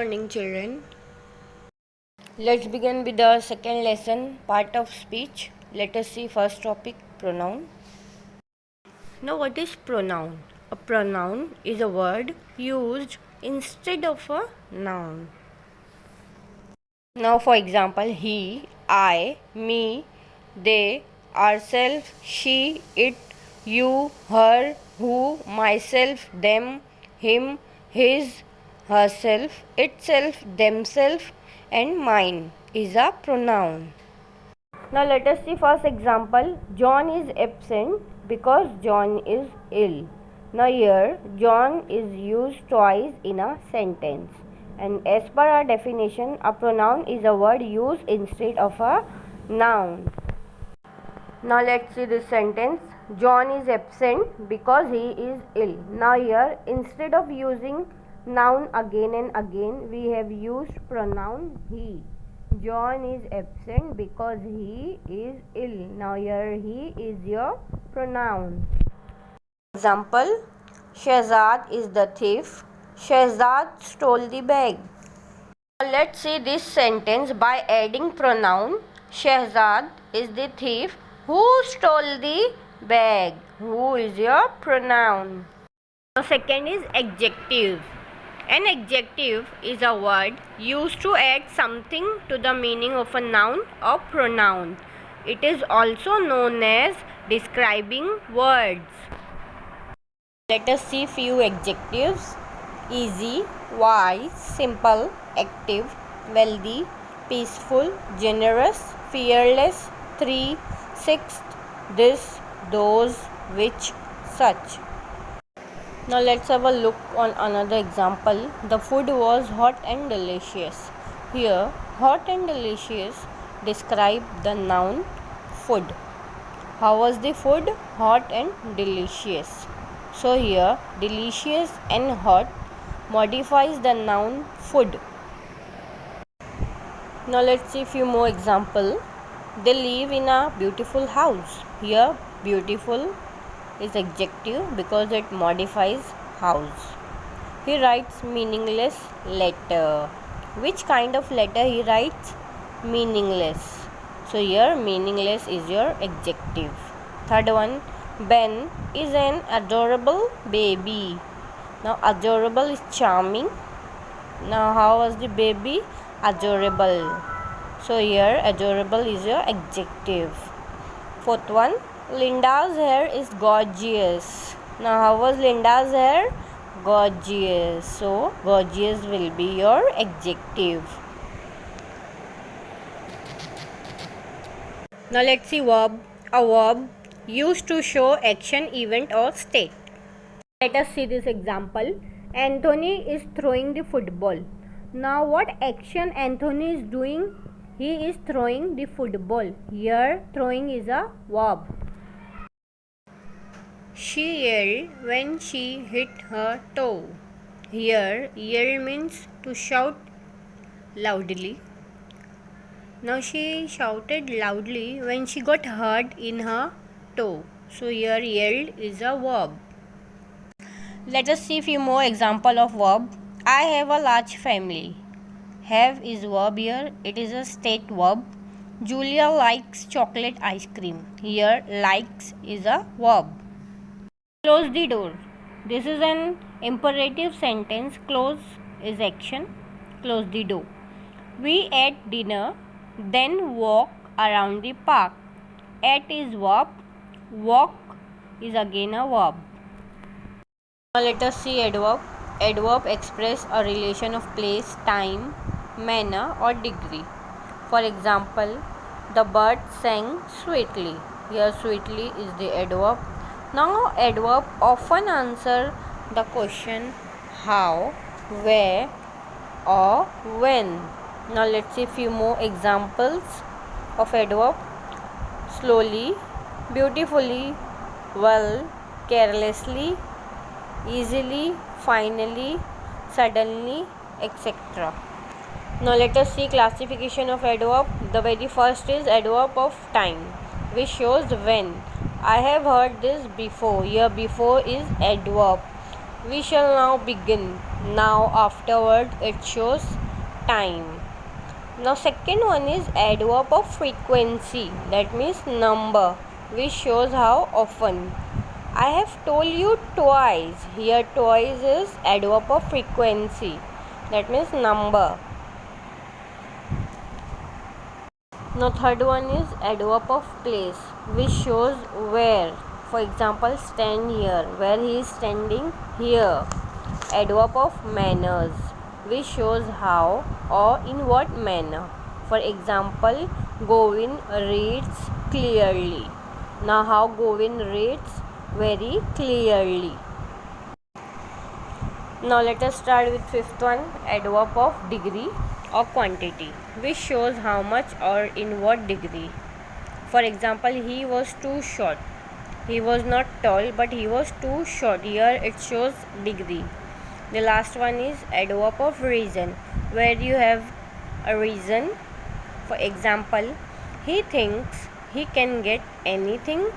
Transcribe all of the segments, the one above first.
morning, children. Let's begin with the second lesson, part of speech. Let us see first topic, pronoun. Now, what is pronoun? A pronoun is a word used instead of a noun. Now, for example, he, I, me, they, ourselves, she, it, you, her, who, myself, them, him, his, herself, itself, themselves, and mine is a pronoun. Now let us see first example. John is absent because John is ill. Now here John is used twice in a sentence. And as per our definition, a pronoun is a word used instead of a noun. Now let's see this sentence. John is absent because he is ill. Now here instead of using noun again and again, we have used pronoun he. John is absent because he is ill. Now here he is your pronoun. Example, Shehzad is the thief. Shehzad stole the bag. Let's see this sentence by adding pronoun. Shehzad is the thief who stole the bag. Who is your pronoun? Now second is adjective. An adjective is a word used to add something to the meaning of a noun or pronoun. It is also known as describing words. Let us see few adjectives. Easy, wise, simple, active, wealthy, peaceful, generous, fearless, 3, 6, this, those, which, such. Now let's have a look on another example. The food was hot and delicious. Here, hot and delicious describe the noun food. How was the food? Hot and delicious. So here, delicious and hot modifies the noun food. Now let's see few more examples. They live in a beautiful house. Here, beautiful is adjective because it modifies house. He writes meaningless letter. Which kind of letter he writes? Meaningless. So here meaningless is your adjective. Third one, Ben is an adorable baby. Now adorable is charming. Now how was the baby? Adorable. So here adorable is your adjective. Fourth one, Linda's hair is gorgeous. Now how was Linda's hair? Gorgeous. So gorgeous will be your adjective. Now let's see verb. A verb used to show action, event or state. Let us see this example. Anthony is throwing the football. Now what action Anthony is doing? He is throwing the football. Here throwing is a verb. She yelled when she hit her toe. Here, yell means to shout loudly. Now she shouted loudly when she got hurt in her toe. So here, yelled is a verb. Let us see few more example of verb. I have a large family. Have is verb here. It is a state verb. Julia likes chocolate ice cream. Here, likes is a verb. Close the door. This is an imperative sentence. Close is action. Close the door. We ate dinner, then walk around the park. Ate is verb. Walk is again a verb. Now let us see adverb. Adverb express a relation of place, time, manner or degree. For example, the bird sang sweetly. Here sweetly is the adverb. Now adverb often answer the question how, where or when. Now let's see few more examples of adverb. Slowly, beautifully, well, carelessly, easily, finally, suddenly, etc. Now let us see classification of adverb. The very first is adverb of time, which shows when. I have heard this before. Here before is adverb. We shall now begin. Now afterward it shows time. Now second one is adverb of frequency, that means number, which shows how often. I have told you twice. Here twice is adverb of frequency, that means number. Now third one is adverb of place, which shows where. For example, stand here, where he is standing here. Adverb of manners, which shows how or in what manner. For example, Govind reads clearly. Now how Govind reads? Very clearly. Now let us start with fifth one, adverb of degree or quantity, which shows how much or in what degree. For example, he was too short. He was not tall, but he was too short. Here it shows degree. The last one is adverb of reason, where you have a reason. For example, he thinks he can get anything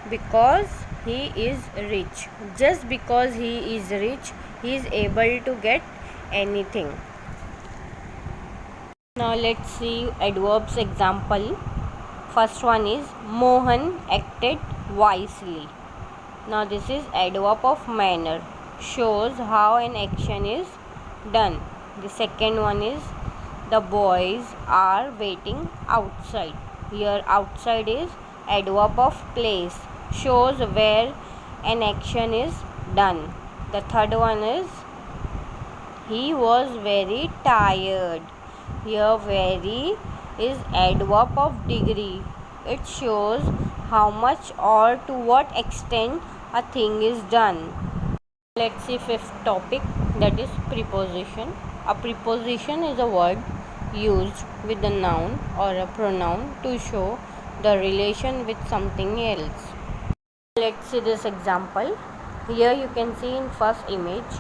because he is rich. Just because he is rich, he is able to get anything. Now let's see adverbs example. First one is Mohan acted wisely. Now this is adverb of manner, shows how an action is done. The second one is the boys are waiting outside. Here outside is adverb of place, shows where an action is done. The third one is he was very tired. Here very is adverb of degree. It shows how much or to what extent a thing is done. Let's see fifth topic, that is preposition. A preposition is a word used with a noun or a pronoun to show the relation with something else. Let's see this example. Here you can see in first image,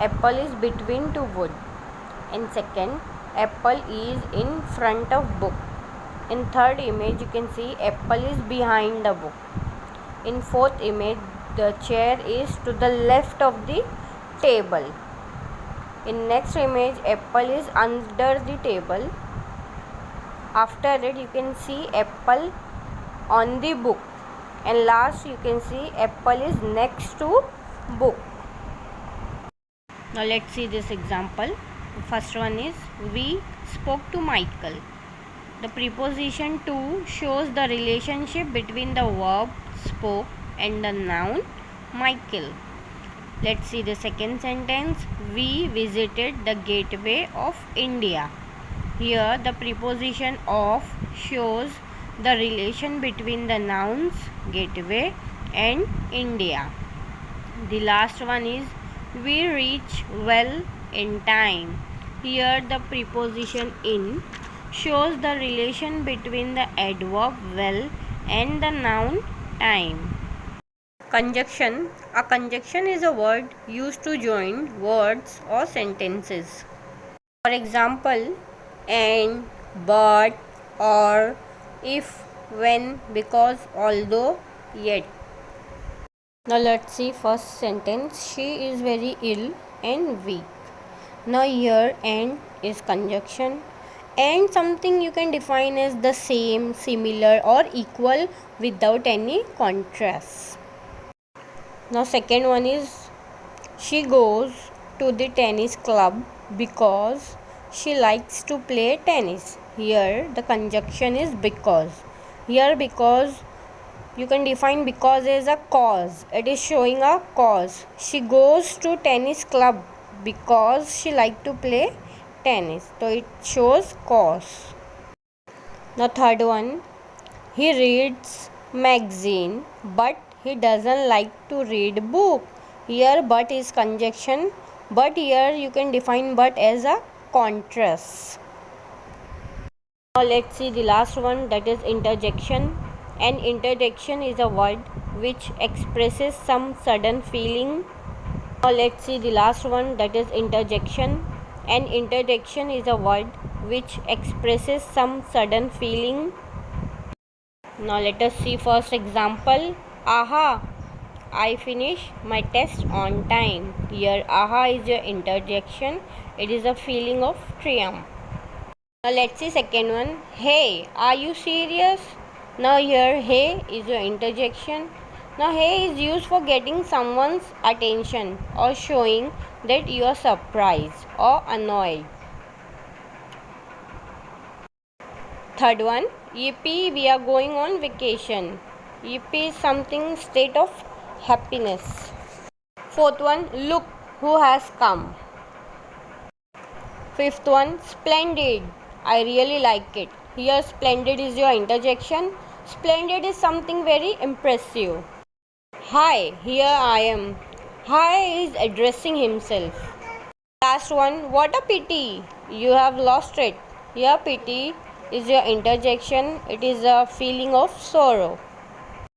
apple is between two wood. In second, apple is in front of book. In third image, you can see apple is behind the book. In fourth image, the chair is to the left of the table. In next image, apple is under the table. After it, you can see apple on the book. And last, you can see apple is next to book. Now let's see this example. The first one is we spoke to Michael. The preposition to shows the relationship between the verb spoke and the noun Michael. Let's see the second sentence. We visited the gateway of India. Here the preposition of shows the relation between the nouns gateway and India. The last one is we reach well in time. Here the preposition in shows the relation between the adverb well and the noun time. Conjunction. A conjunction is a word used to join words or sentences. For example, and, but, or, if, when, because, although, yet. Now let's see first sentence. She is very ill and weak. Now here and is conjunction, and something you can define as the same, similar or equal without any contrast. Now second one is she goes to the tennis club because she likes to play tennis. Here the conjunction is because. Here because you can define because as a cause. It is showing a cause. She goes to tennis club because she likes to play tennis. So it shows cause. Now third one, he reads magazine but he doesn't like to read book. Here but is conjunction, but here you can define but as a contrast. Now let's see the last one, that is interjection. An interjection is a word which expresses some sudden feeling. Now let's see the last one, that is interjection. An interjection is a word which expresses some sudden feeling. Now let us see first example. Aha! I finish my test on time. Here, aha is your interjection. It is a feeling of triumph. Now let's see second one. Hey, are you serious? Now here, hey is your interjection. Now hey is used for getting someone's attention or showing that you are surprised or annoyed. Third one, yippee, we are going on vacation. Yippee is something state of happiness. Fourth one, look who has come. Fifth one, splendid. I really like it. Here, splendid is your interjection. Splendid is something very impressive. Hi, here I am. Hi is addressing himself. Last one, what a pity. You have lost it. Here, pity is your interjection. It is a feeling of sorrow.